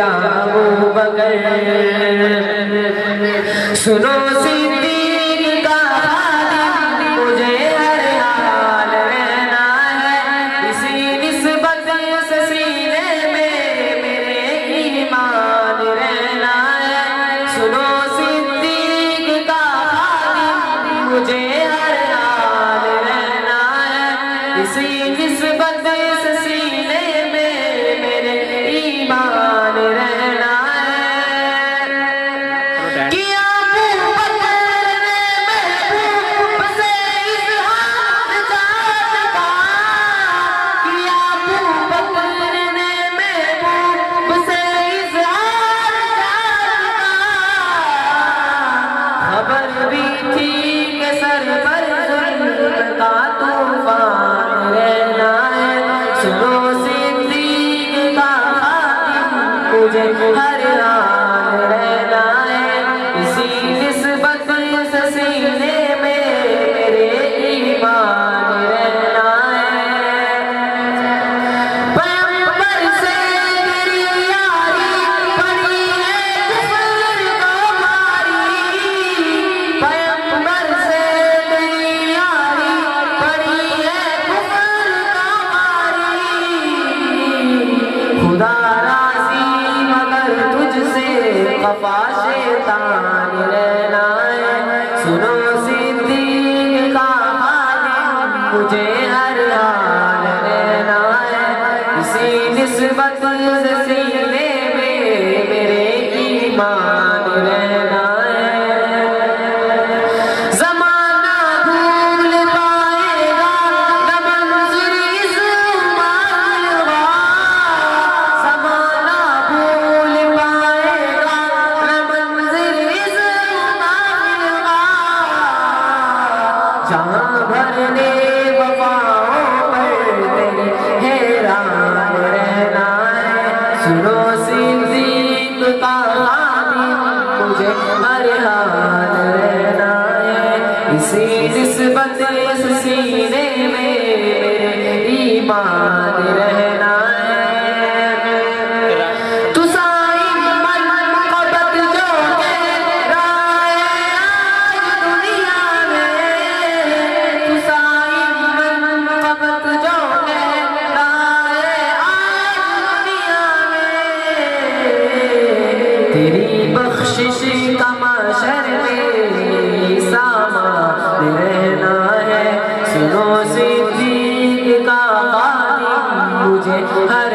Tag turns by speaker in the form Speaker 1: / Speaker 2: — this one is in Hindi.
Speaker 1: जाऊं बगैर। सुनो सिद्दीक का खादिम, मुझे हर हाल रहना है, इसी निस्बत से सीने में मेरे ईमान रहना है। सुनो सिद्दीक का खादिम, मुझे हर हाल रहना है, इसी निस्बत से सीने में मेरे ईमान रहना है। कि अबू बकर ने महबूब से इज़हार जात का, कि अबू बकर ने महबूब से इज़हार जात का, खबर भी थी कि सर पर जुल्म का तूफान रहना है। सुनो सिद्दीक का खादिम, मुझे हर हाल रहना है, इसी निस्बत से सीने में मेरे ईमान रहना है। पैगंबर से तेरी यारी बड़ी है कुफ्र को मारी, पैगंबर से तेरी यारी बड़ी है कुफ्र को मारी। खुदा राज़ी मगर तुझसे खफा शैतान रहना है। सुनो सिद्दीक का खादिम, मुझे हर हाल रहना है, इसी निस्बत से सीने में मेरे ईमान रहना है। ज़माना भूल पाएगा न मंज़िल इस मालवा, ज़माना भूल पाएगा न मंज़िल इस मालवा, जहाँ भरने वफ़ाओं पर तेरे हैरान रहना है। सुनो सिद्दीक का खादिम, मुझे हर हाल रहना है, इसी निस्बत से सीने में मेरे ईमान रहना है। तू साईं मन मोहब्बत जो कह राए आज दुनिया में, तू साईं मन मोहब्बत जो कह राए आज दुनिया में, तेरी बख्शिश का माशर में सामान रहना है। सुनो सिद्दीक का खादिम, मुझे हर